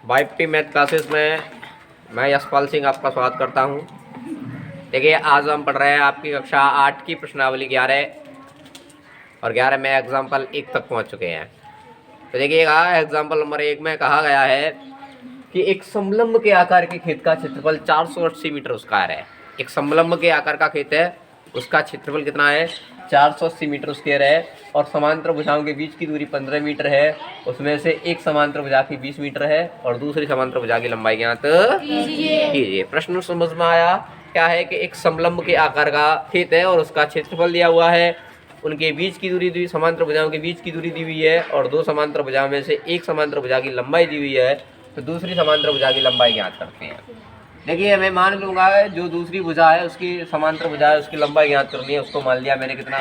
वाईपीटी math classes में मैं यशपाल सिंह आपका स्वागत करता हूं। देखिए, आज हम पढ़ रहे हैं आपकी कक्षा 8 की प्रश्नावली 11 और 11 में एग्जाम्पल 1 तक पहुंच चुके हैं। तो देखिएगा, एग्जाम्पल नंबर 1 में कहा गया है कि एक समलंब के आकार के खेत का क्षेत्रफल 480 मीटर स्क्वायर है। एक समलंब के आकार का खेत है, उसका क्षेत्रफल कितना है? 480 मीटर स्क्वायर है और समांतर भुजाओं के बीच की दूरी 15 मीटर है। उसमें से एक समांतर भुजा की 20 मीटर है और दूसरी समांतर भुजा की लंबाई ज्ञात कीजिए। प्रश्न समझ में आया? क्या है कि एक समलंब के आकार का खेत है और उसका क्षेत्रफल दिया हुआ है। उनके बीच की दूरी समांतर भुजाओं के बीच की दूरी दी हुई है और दो समांतर भुजाओं में से एक समांतर भुजा की लंबाई दी हुई है। तो दूसरी समांतर भुजा की लंबाई ज्ञात करते हैं। देखिए, मैं मान लूंगा जो दूसरी भुजा है उसकी समांतर भुजा है, उसकी लंबाई ज्ञात करनी है। उसको मान लिया मैंने कितना?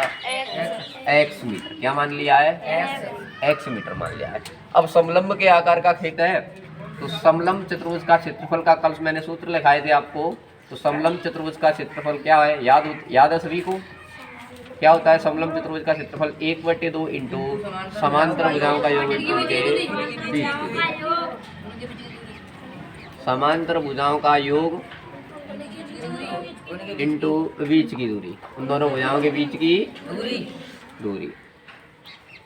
x meter. क्या मान लिया है? x मीटर मान लिया है। अब समलंब के आकार का खेत है तो समलंब चतुर्भुज का क्षेत्रफल का कल मैंने सूत्र लिखाए थे आपको। तो समलंब चतुर्भुज का क्षेत्रफल क्या है? याद है सभी को? क्या होता है समलंब चतुर्भुज का क्षेत्रफल? 1/2 इंटू समांतर भुजाओं का योग इंटू उनके बीच समांतर भुजाओं का योग इंटू बीच की दूरी, उन दोनों भुजाओं के बीच की दूरी।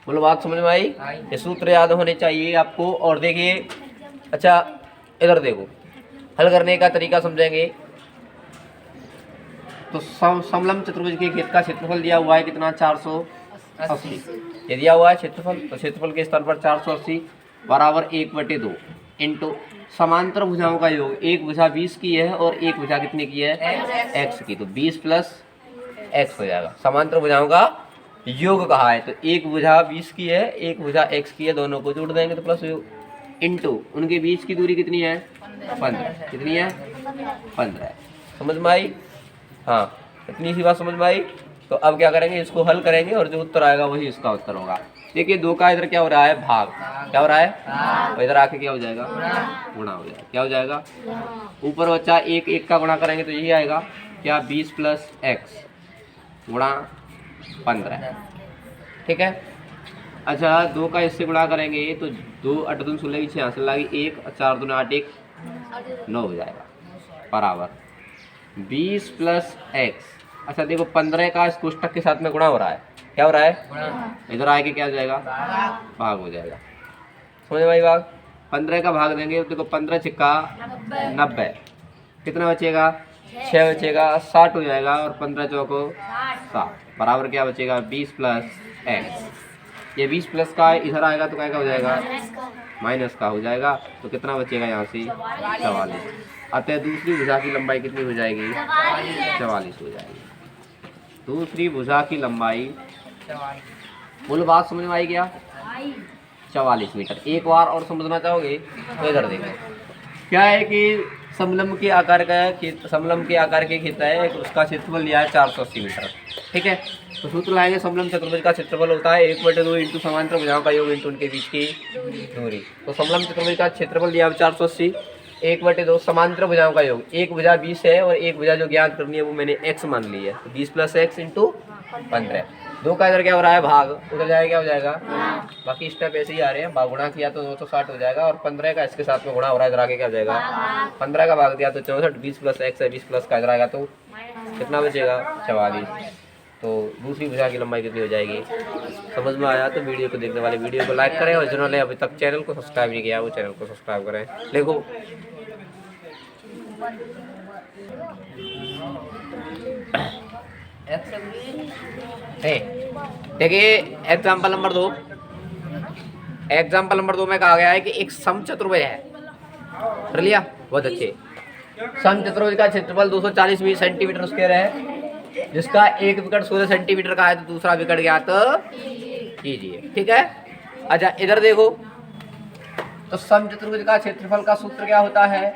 बोलो, बात समझ में आई? ये सूत्र याद होने चाहिए आपको। और देखिए, अच्छा इधर देखो, हल करने का तरीका समझेंगे। तो समलंब चतुर्भुज के खेत का क्षेत्रफल दिया हुआ है कितना? 480। ये दिया हुआ है क्षेत्रफल, तो क्षेत्रफल के स्थान पर 480 बराबर 1/2 इंटू समांतर भुजाओं का योग। एक भुजा 20 की है और एक भुजा कितने की है? x की। तो 20 प्लस x हो जाएगा। समांतर भुजाओं का योग कहा है तो एक भुजा 20 की है, एक भुजा x की है, दोनों को जोड़ देंगे तो प्लस इंटू उनके बीच की दूरी कितनी है? 15। कितनी है? 15। समझ में आई? हाँ, इतनी सी बात समझ में आई। तो अब क्या करेंगे? इसको हल करेंगे और जो उत्तर आएगा वही इसका उत्तर होगा। देखिए, 2 का इधर क्या हो रहा है? भाग। क्या हो रहा है? और इधर आके क्या हो जाएगा? गुणा हो जाएगा। क्या हो जाएगा? ऊपर बच्चा 1 का गुणा करेंगे तो यही आएगा। क्या? 20 प्लस x गुणा 15। ठीक है। अच्छा, 2 का इससे गुणा करेंगे तो 2 8 दूनी 16 की 6 लागी 1 4 दूनी 8 1 9 हो जाएगा बराबर 20 प्लस x। अच्छा देखो, 15 का इस कोष्टक के साथ में गुणा हो रहा है। क्या हो रहा है? इधर आके क्या हो जाएगा? भाग हो जाएगा। समझ में आई बात? 15 का भाग देंगे तो देखो 15 छिक्का 90। कितना बचेगा? 6 बचेगा, 60 हो जाएगा और 15 चौको 60 बराबर क्या बचेगा? 20 प्लस x। ये 20 प्लस का इधर आएगा तो क्या का हो जाएगा? माइनस का हो जाएगा। तो कितना बचेगा यहाँ से? 44। अतः दूसरी भुजा की लंबाई कितनी हो जाएगी? 44 हो जाएगी। दूसरी भुजा की लंबाई, बोलो बात समझ में आई क्या? 44 मीटर। एक बार और समझना चाहोगे तो इधर देखो। क्या है कि समलंब के आकार के खेत है, उसका क्षेत्रफल लिया है 480 मीटर। ठीक है। तो सूत्र लाएंगे, समलंब चतुर्भुज का क्षेत्रफल होता है 1/2 इंटू समांतर भुजाओं का योग इंटू उनके बीच की दूरी। तो समलंब चतुर्भुज का क्षेत्रफल दिया है 480, 1/2 समांतर भुजाओं का योग। एक भुजा 20 है और एक भुजा जो ज्ञात करनी है वो मैंने x मान ली है। 20 प्लस x इंटू 15। 2 का इधर क्या हो रहा है? भाग। उधर जाएगा क्या हो जाएगा? बाकी स्टेप ऐसे ही आ रहे हैं। भाग गुणा किया तो 260 हो जाएगा और 15 का इसके साथ में गुणा हो रहा है, इधर आगे क्या हो जाएगा? 15 का भाग दिया तो 64। 20 प्लस x है, 20 प्लस का इधर आएगा तो कितना बचेगा? 44। तो दूसरी भुजा की लंबाई कितनी हो जाएगी? समझ में आया? तो वीडियो को देखने वाले वीडियो को लाइक करें और जिन्होंने अभी तक चैनल को सब्सक्राइब नहीं किया वो चैनल को सब्सक्राइब करें। देखो, देखिए एग्जाम्पल नंबर 2। एग्जाम्पल नंबर 2 में कहा गया है कि एक समचतुर्भुज है। कर लिया? बहुत अच्छे। समचतुर्भुज का क्षेत्रफल 240 सेंटीमीटर स्क्वायर है, जिसका एक विकट 16 सेंटीमीटर का है तो दूसरा विकट ज्ञात कीजिए। ठीक है। अच्छा इधर देखो, तो समचतुर्भुज का क्षेत्रफल का सूत्र क्या होता है?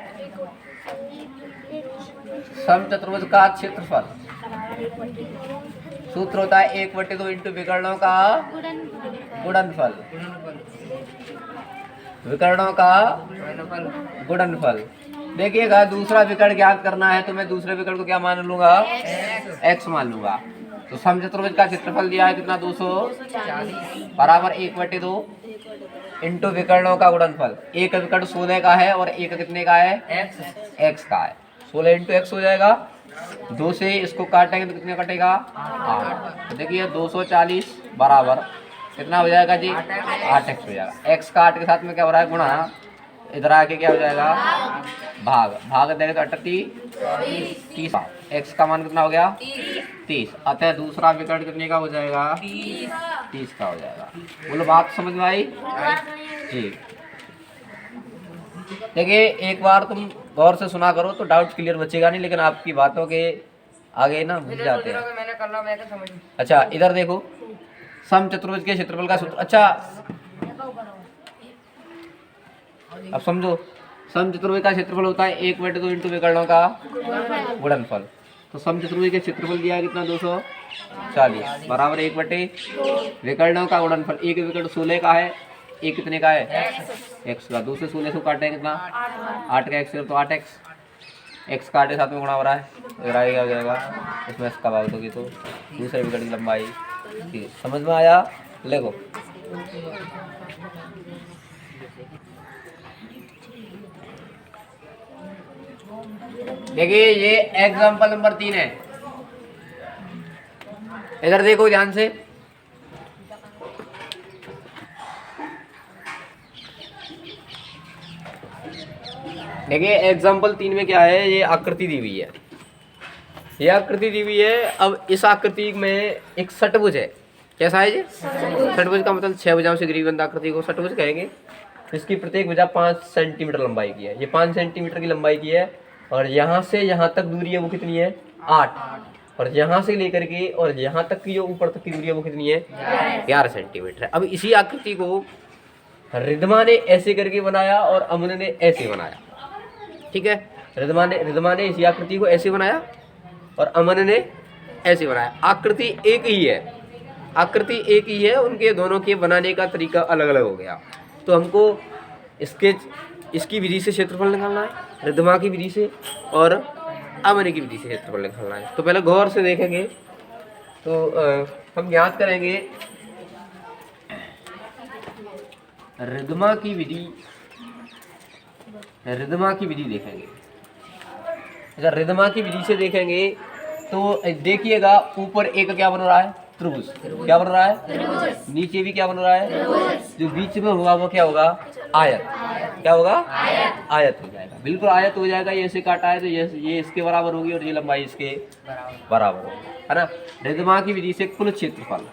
समचतुर्भुज का क्षेत्रफल सूत्र होता है 1/2 इंटू विकर्णों का गुणनफल। विकर्णों का गुणनफल। देखिएगा, दूसरा विकर्ण ज्ञात करना है तो मैं दूसरे विकर्ण को क्या मान लूंगा? x मान लूंगा। तो समचतुर्भुज का क्षेत्रफल दिया है कितना 240 बराबर 1/2 इंटू विकर्णों का गुणनफल। एक विकर्ण 16 का है और एक कितने का है x का है। 16 इंटू x हो जाएगा। 2 से इसको काटेंगे तो कितने कटेगा 8। तो देखिए 240 बराबर कितना हो जाएगा जी 8x हो जाएगा। x का 8 के साथ में क्या हो रहा है गुणा, इधर आके क्या हो जाएगा भाग, भाग देंगे तो 30 x का मान कितना हो गया 30। अतः दूसरा विकर्ण कितने का हो जाएगा 30 का हो जाएगा। बोलो बात समझ में आई जी। देखिए एक बार तुम गौर से सुना करो तो डाउट क्लियर बचेगा नहीं, लेकिन आपकी बातों के आगे ना भूल जाते हैं। अच्छा इधर देखो समचतुर्भुज के क्षेत्रफल का सूत्र। अच्छा अब समझो, समचतुर्भुज का क्षेत्रफल होता है 1/2 इंटू विकर्णों का गुणनफल। तो समचतुर्भुज के क्षेत्रफल दिया है कितना 240 बराबर 1/2 विकर्णों का गुणनफल। एक विकर्ण 16 का है, एक कितने का है x का। 2 से 16 से काटेंगे कितना 8 का x तो 8x, x का 8 के साथ में गुणा हो रहा है, इधर आएगा हो जाएगा इसमें x का भाग दोगे तो दूसरे विकर्ण की लंबाई। समझ में आया? देखो देखिए ये एग्जाम्पल नंबर 3 है। इधर देखो ध्यान से, देखिए एग्जाम्पल 3 में क्या है, ये आकृति दी हुई है, ये आकृति दी हुई है। अब इस आकृति में एक षटभुज है। कैसा है ये षटभुज का मतलब 6 भुजाओं से घिरी हुई आकृति को षटभुज कहेंगे। इसकी प्रत्येक भुजा 5 सेंटीमीटर लंबाई की है, ये 5 सेंटीमीटर की लंबाई की है। और यहाँ से यहाँ तक दूरी है वो कितनी है 8, और यहाँ से लेकर के और यहाँ तक की जो ऊपर तक की दूरी है वो कितनी है 11 सेंटीमीटर है। अब इसी आकृति को रिधमा ने ऐसे करके बनाया और अमन ने ऐसे बनाया। ठीक है, रिधमा ने इसी आकृति को ऐसे बनाया और अमन ने ऐसे बनाया। आकृति एक ही है, आकृति एक ही है, उनके दोनों के बनाने का तरीका अलग अलग हो गया। तो हमको इसकी विधि से क्षेत्रफल निकालना है, रिधमा की विधि से और अमन की विधि से क्षेत्रफल निकालना है। तो पहले गौर से देखेंगे तो हम याद करेंगे रिधमा की विधि देखेंगे। अच्छा रिधमा की विधि से देखेंगे तो देखिएगा ऊपर एक क्या बन रहा है त्रिभुज, क्या बन रहा है नीचे भी क्या बन रहा है, जो बीच में होगा वो क्या होगा आयत, क्या होगा आयत हो जाएगा, बिल्कुल आयत हो जाएगा। ये ऐसे काटा है तो ये इसके बराबर होगी और ये लंबाई इसके बराबर होगी, है ना। रिधमा की विधि से कुल क्षेत्रफल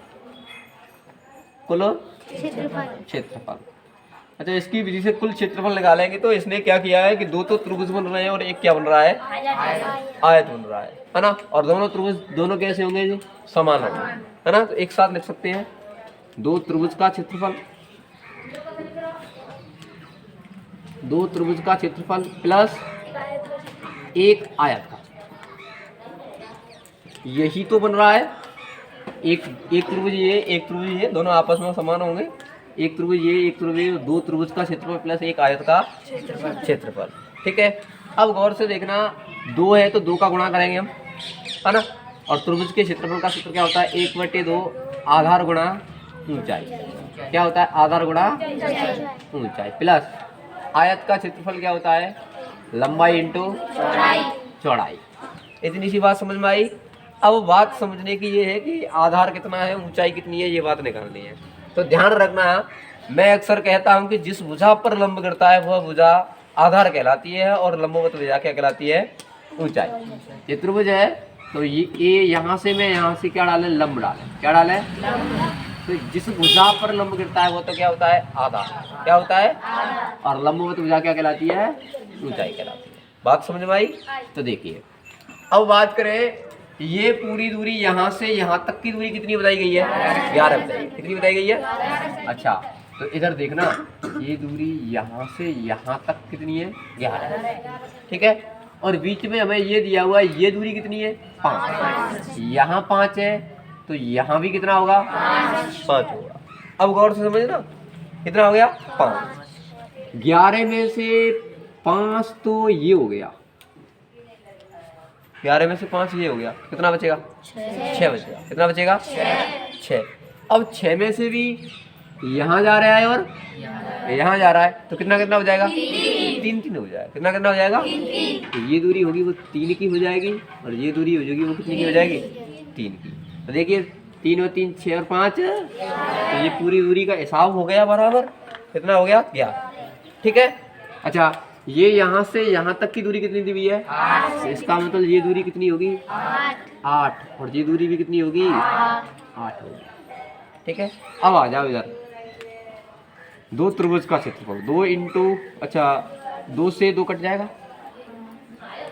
अच्छा इसकी विधि से कुल क्षेत्रफल निकालेंगे तो इसने क्या किया है कि दो तो त्रिभुज बन रहे हैं और एक क्या बन रहा है आयत बन रहा है ना। और दोनों त्रिभुज दोनों कैसे होंगे जी समान होंगे, है ना। तो एक साथ लिख सकते हैं दो त्रिभुज का क्षेत्रफल प्लस एक आयत का, यही तो बन रहा है। एक त्रिभुज ये एक त्रिभुज ये दोनों आपस में समान होंगे, एक त्रिभुज ये एक त्रिभुज ये, दो त्रिभुज का क्षेत्रफल प्लस एक आयत का क्षेत्रफल। ठीक है, अब गौर से देखना, दो है तो दो का गुणा करेंगे हम, है ना। और त्रिभुज के क्षेत्रफल का सूत्र क्या होता है 1/2 आधार गुणा ऊंचाई, क्या होता है आधार गुणा ऊंचाई, प्लस आयत का क्षेत्रफल क्या होता है लंबाई इंटू चौड़ाई। इतनी सी बात समझ में आई। अब बात समझने की ये है कि आधार कितना है ऊंचाई कितनी है, ये बात निकालनी है। तो ध्यान रखना, मैं अक्सर कहता हूं कि जिस भुजा पर लंब गिरता है वह भुजा आधार कहलाती है और लंबवत भुजा क्या कहलाती है ऊंचाई। ये त्रिभुज है तो ये यहाँ से मैं यहाँ से क्या डालें लंब डालें, क्या डालें तो जिस भुजा पर लंब गिरता है वो तो क्या होता है आधार, क्या होता है, और लंबवत भुजा क्या कहलाती है ऊंचाई कहलाती है। बात समझ में आई? तो देखिए अब बात करें, ये पूरी दूरी यहाँ से यहाँ तक की दूरी कितनी बताई गई है 11 बताई, कितनी बताई गई है। अच्छा तो इधर देखना, ये दूरी यहाँ से यहाँ तक कितनी है 11, ठीक है। और बीच में हमें ये दिया हुआ है, ये दूरी कितनी है 5, यहाँ 5 है तो यहाँ भी कितना होगा 5 होगा। अब गौर से समझना कितना हो गया 5, 11 में से 5 तो ये हो गया, 11 में से 5 ये हो गया, कितना बचेगा? 6 बचेगा। कितना बचेगा? 6। अब 6 में से भी यहाँ जा रहा है और यहाँ जा रहा है, तो कितना कितना हो जाएगा? 3 3 हो जाएगा। कितना कितना हो जाएगा? तो ये दूरी होगी वो 3 की हो जाएगी, और ये दूरी हो जाएगी वो कितनी की हो जाएगी? 3 की। तो देखिए 3 और 3 6 और 5, तो ये पूरी दूरी का हिसाब हो गया बराबर। कितना हो गया? 11। ठीक है। अच्छा, ये यहाँ से यहाँ तक की दूरी कितनी दी हुई है? 8। तो इसका मतलब ये दूरी कितनी होगी? 8। और ये दूरी भी कितनी होगी? 8 होगी। ठीक है। अब आ जाओ इधर, दो त्रिभुज का क्षेत्रफल 2 इंटू, अच्छा 2 से 2 कट जाएगा।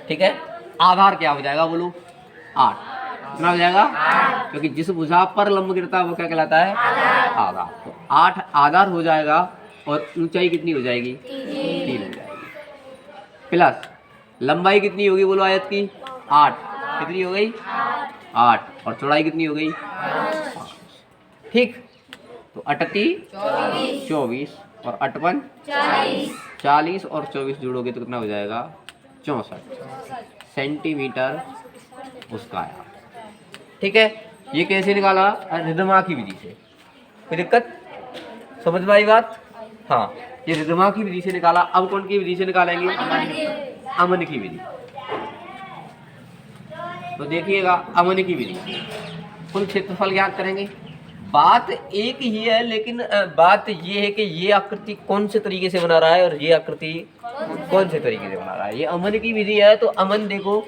ठीक है। आधार क्या हो जाएगा बोलो? 8। कितना हो जाएगा? क्योंकि जिस भुजा पर लंब गिरता है वो क्या कहलाता है? आधार। तो 8 आधार हो जाएगा, और ऊंचाई कितनी हो जाएगी? 3 हो जाएगी। प्लस लंबाई कितनी होगी बोलो आयत की? 8। कितनी हो गई? 8। और चौड़ाई कितनी हो गई? 5। ठीक। तो 38 24 और 58 40 और 24 जोड़ोगे तो कितना हो जाएगा? 64 सेंटीमीटर उसका आया। ठीक है। ये कैसे निकाला? रिदमा की विधि से। कोई दिक्कत समझ में आई बात? हाँ, ये रिदमा की विधि से निकाला। अब कौन की विधि से निकालेंगे? अमन की विधि। तो देखिएगा, अमन की विधि कुल क्षेत्रफल ज्ञात करेंगे। बात एक ही है, लेकिन बात ये है कि ये आकृति कौन से तरीके से बना रहा है और ये आकृति कौन से तरीके से बना रहा है। ये अमन की विधि है, तो अमन देखो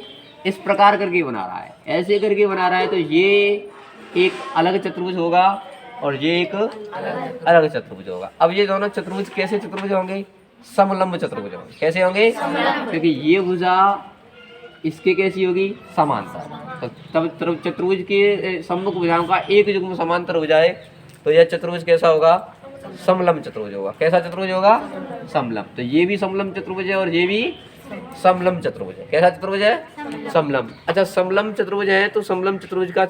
इस प्रकार करके बना रहा है, ऐसे करके बना रहा है। तो ये एक अलग चतुर्भुज होगा और ये एक अलग चतुर्भुज होगा। अब ये दोनों चतुर्भुज कैसे चतुर्भुज होंगे? समलंब चतुर्भुज होंगे। कैसे होंगे? क्योंकि ये भुजा इसके कैसी होगी? समांतर। तो तब चतुर्भुज के सम्मुख भुजाओं का एक युग्म समांतर हो जाए तो यह चतुर्भुज कैसा होगा? समलंब चतुर्भुज होगा। कैसा चतुर्भुज होगा? समलंब। तो ये भी समलंब चतुर्भुज है और ये भी समलंब चतुर्भुज है। कैसा चतुर्भुज है? समलंब। अच्छा, समलंब चतुर्भुज है तो समलंब चतुर्भुज का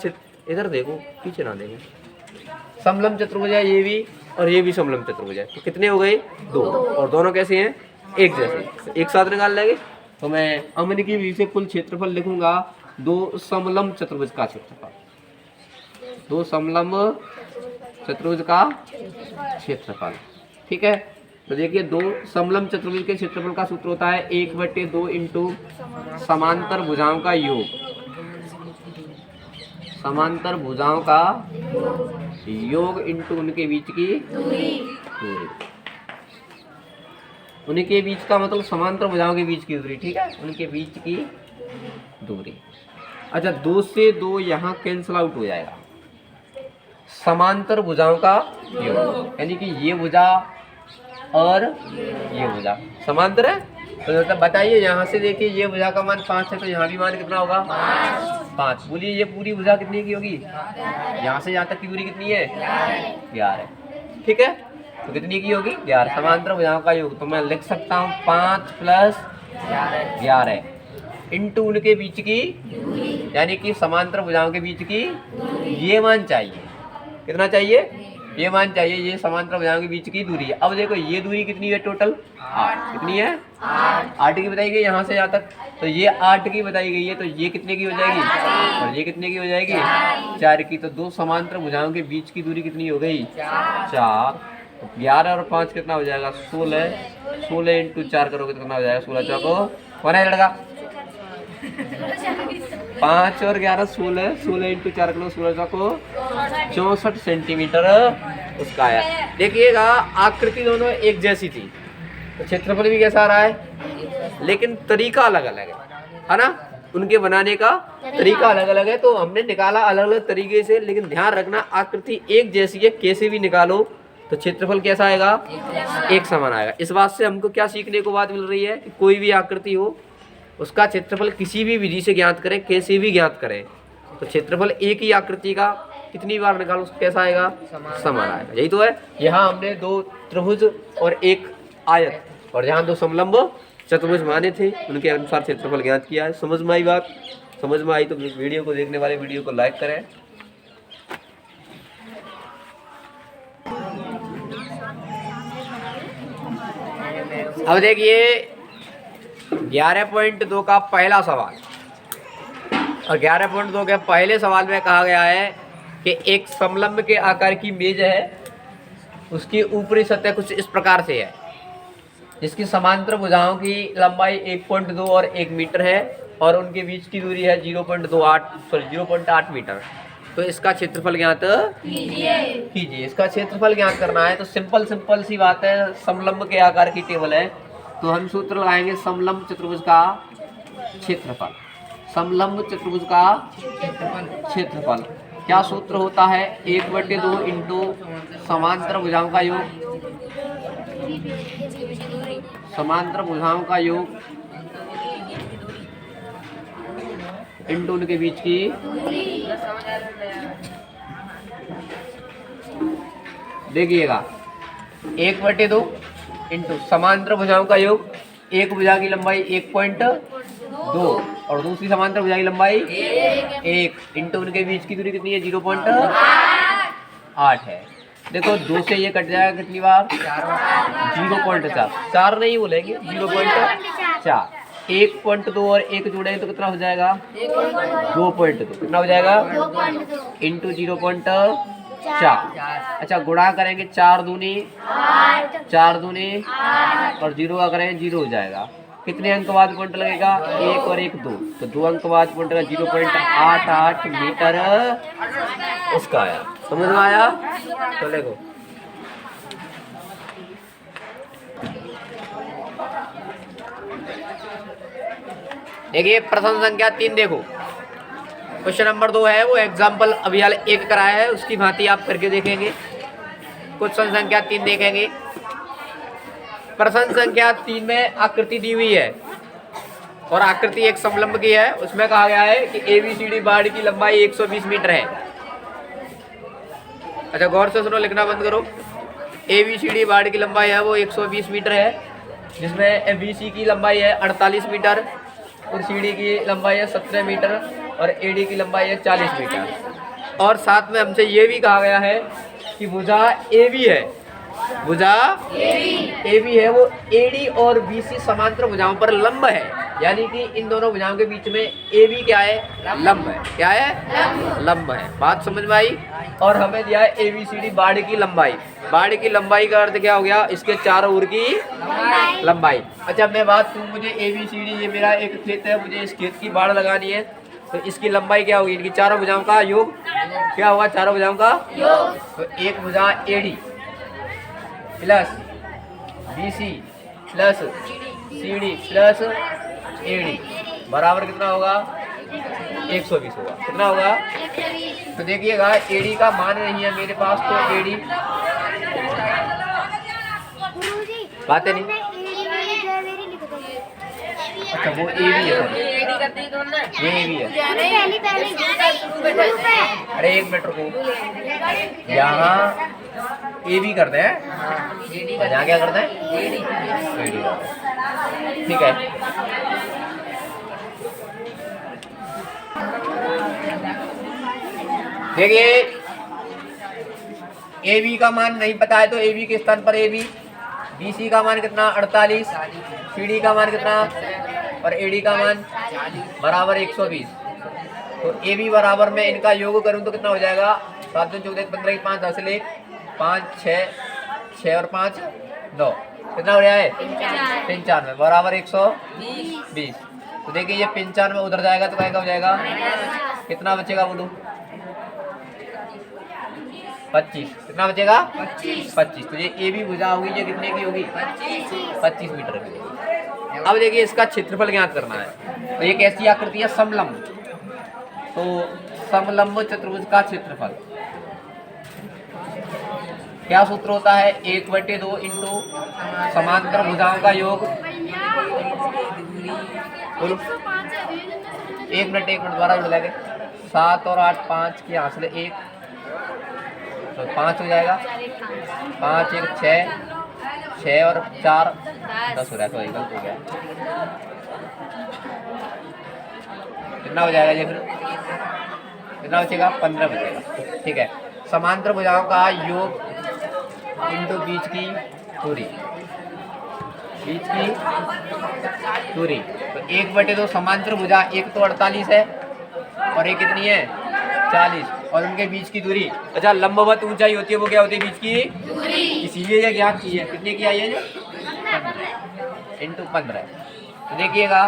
इधर देखो, पीछे ना देखो। समलंब चतुर्भुज है ये भी और ये भी समलंब चतुर्भुज है। तो कितने हो गए? 2। और दोनों कैसे हैं? एक जैसे। एक साथ निकाल लेंगे। तो मैं अमन की विधि से कुल क्षेत्रफल लिखूंगा 2 समलंब चतुर्भुज का क्षेत्रफल। 2 समलंब चतुर्भुज का क्षेत्रफल। ठीक है। तो देखिए 2 समलंब चतुर्भुज के क्षेत्रफल का सूत्र होता है 1/2 इंटू समांतर भुजाओं का योग। समांतर भुजाओं का योग इंटू उनके बीच की दूरी। उनके बीच का मतलब समांतर भुजाओं के बीच की दूरी। ठीक है, उनके बीच की दूरी। अच्छा, 2 से 2 यहाँ कैंसिल आउट हो जाएगा। समांतर भुजाओं का योग, यानी कि ये भुजा और ये भुजा समांतर है। तो मतलब बताइए, यहाँ से देखिए ये भुजा का मान 5 है, तो यहाँ भी मान कितना होगा? 5। बोलिए ये पूरी भुजा कितनी की होगी? यहाँ से यहाँ तक की दूरी कितनी है? 11। ठीक है, तो कितनी की होगी? 11। समांतर भुजाओं का योग, तो मैं लिख सकता हूँ 5 + 11 इंटू उनके बीच की, यानी कि समांतर भुजाओं के बीच की ये मान चाहिए। कितना चाहिए? ये मान चाहिए। ये समांतर भुजाओं के बीच की दूरी है। अब देखो ये दूरी कितनी है टोटल? 8। कितनी है? 8 की बताई गई यहाँ से यहाँ तक। तो ये 8 की बताई गई है, तो ये कितने की हो जाएगी? और ये कितने की हो जाएगी? 4 की। तो 2 समांतर भुजाओं के बीच की दूरी कितनी हो गई? 4। तो 11 और 5 कितना हो जाएगा? 16। 16 इंटू 4 करोगे तो कितना हो जाएगा? 16 चौको कौन है लड़का? 5 और 11 16। 16 इंटू 4 करो 16 चौको 64 सेंटीमीटर उसका आया। देखिएगा आकृति दोनों एक जैसी थी, तो क्षेत्रफल भी कैसा आ रहा है, लेकिन तरीका अलग अलग है ना? उनके बनाने का तरीका अलग अलग है। तो हमने निकाला अलग अलग तरीके से, लेकिन ध्यान रखना आकृति एक जैसी है। कैसे भी निकालो तो क्षेत्रफल कैसा आएगा? एक समान आएगा। इस बात से हमको क्या सीखने को बात मिल रही है कि कोई भी आकृति हो उसका क्षेत्रफल किसी भी विधि से ज्ञात करें, कैसे भी ज्ञात करें, तो क्षेत्रफल एक ही आकृति का कितनी बार निकालो कैसा आएगा? समान आएगा। यही तो है। यहाँ हमने 2 त्रिभुज और 1 आयत और यहाँ 2 समलंब चतुर्भुज माने थे, उनके अनुसार क्षेत्रफल ज्ञात किया है। समझ में आई बात? समझ में आई तो वीडियो को देखने वाले वीडियो को लाइक करें। अब देखिए 11.2 का पहला सवाल। और 11.2 के पहले सवाल में कहा गया है कि एक समलंब के आकार की मेज है, उसकी ऊपरी सतह कुछ इस प्रकार से है, जिसकी समांतर भुजाओं की लंबाई 1.2 और 1 मीटर है और उनके बीच की दूरी है 0.8 मीटर। तो इसका क्षेत्रफल ज्ञात कीजिए। इसका क्षेत्रफल ज्ञात करना है तो सिंपल सी बात है, समलंब के आकार की टेबल है तो हम सूत्र लगाएंगे समलंब चतुर्भुज का क्षेत्रफल। समलंब चतुर्भुज का क्षेत्रफल क्या सूत्र होता है? 1/2 इंटू समांतर भुजाओं का योग, समांतर भुजाओं का योग इंटू उनके बीच की, देखिएगा 1/2 इंटू समांतर भुजाओं का योग, एक भुजा की लंबाई 1.2 और दूसरी समांतर भुजा की लंबाई 1 इंटू उनके बीच की दूरी कितनी है? 0.8 है। देखो 2 से ये कट जाएगा कितनी बार? 0.4, 4 नहीं बोलेंगे, 0.4। 1.2 और 1 जोड़ेंगे तो कितना हो जाएगा? 2.2। कितना हो जाएगा? इंटू 0.4। अच्छा गुणा करेंगे 4 दूनी 4 दूनी और 0 का करेंगे 0 हो जाएगा। कितने अंक बाद पॉइंट लगेगा? 1 और 1 2, तो 2 अंक बाद पॉइंट लगेगा। 0.88 मीटर इसका आया। समझ में आया? तो देखो देखिए प्रश्न संख्या 3 देखो, क्वेश्चन नंबर 2 है वो एग्जाम्पल अभी हाल 1 कराया है, उसकी भांति आप करके देखेंगे। क्वेश्चन संख्या 3 देखेंगे। प्रश्न संख्या 3 में आकृति दी हुई है और आकृति एक समलंब की है। उसमें कहा गया है कि ABCD बाड़ की लंबाई 120 मीटर है। अच्छा गौर से सुनो, लिखना बंद करो। ABCD बाड़ की लंबाई है वो 120 मीटर है, जिसमें BC की लंबाई है 48 मीटर और CD की लंबाई है 17 मीटर और AD की लंबाई है 40 मीटर। और साथ में हमसे ये भी कहा गया है कि भुजा AB है, भुजा AB है वो AD और BC समांतर भुजाओं पर लंब है, यानी कि इन दोनों भुजाओं के बीच में AB क्या है? लंब है। क्या है? लंब है। बात समझ में आई? और हमें दिया है ABCD बाड़ की लंबाई। बाड़ की लंबाई का अर्थ क्या हो गया? इसके चारों ओर की लंबाई। अच्छा मैं बात करूँ, मुझे ABCD ये मेरा एक खेत है, मुझे इस खेत की बाड़ लगानी है, तो इसकी लंबाई क्या होगी? इनकी चारों भुजाओं का योग क्या होगा? चारों भुजाओं का योग। तो एक भुजा AD plus BC plus CD plus AD बराबर कितना होगा? 120 होगा। कितना होगा? तो देखिएगा AD का मान नहीं है मेरे पास, तो AD बातें नहीं। अच्छा वो AB है, ये AB है। अरे 1 मीटर को यहाँ AB करते हैं, यहाँ क्या करते हैं? AD करते हैं। ठीक है। देखिए AB का मान नहीं पता है तो AB के स्थान पर AB, BC का मान कितना? 48, CD का मान कितना और AD का मान बराबर 120। तो AB बराबर में इनका योग करूं तो कितना हो जाएगा? 7 2 14 15 5 10 1 5 6 और 5 9, कितना हो रहा है? 95 बराबर 120। तो देखिए ये 95 उधर जाएगा तो क्या हो जाएगा? कितना बचेगा बोलो? 25। कितना बचेगा? 25। तो ये AB भुजा होगी, ये कितने की होगी? 25 मीटर की होगी। अब देखिए इसका क्षेत्रफल ज्ञात करना है। तो ये कैसी आकृति है? समलंब। तो समलंब चतुर्भुज का क्षेत्रफल क्या सूत्र होता है? 1/2 इंटू समांतर भुजाओं का योग, बोलो 1 मिनट 1 मिनट द्वारा जुड़ जाएंगे। 7 और 8 5 की यहाँ से 1 तो 5 हो जाएगा। 5 1 6, 6 और 4 10 हो रहा है, तो गलत हो गया। कितना हो जाएगा ये फिर? कितना बचेगा? 15 बचेगा। ठीक है। समांतर भुजाओं का योग इंटू बीच की दूरी, बीच की दूरी। तो 1/2 समांतर भुजा, एक तो 48 है और ये कितनी है 40 और उनके बीच की दूरी। अच्छा लंबवत ऊंचाई होती है वो क्या होती है बीच की दूरी, इसीलिए ये ज्ञात की है। कितने की आई है जो 15 इंटू 15। तो देखिएगा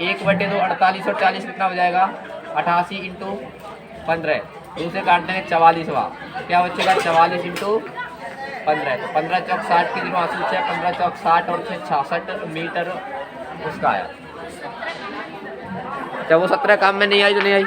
1/2 48 और 40 कितना हो जाएगा 88 इंटू 15। तो उसे काटते हैं 44वां, तो क्या बचेगा 44 इंटू 15। तो 15 चौक 60 की जरूर आंसू है 15 चौक 60 और 66 मीटर उसका आया। अच्छा वो 17 काम में नहीं आई तो नहीं आई।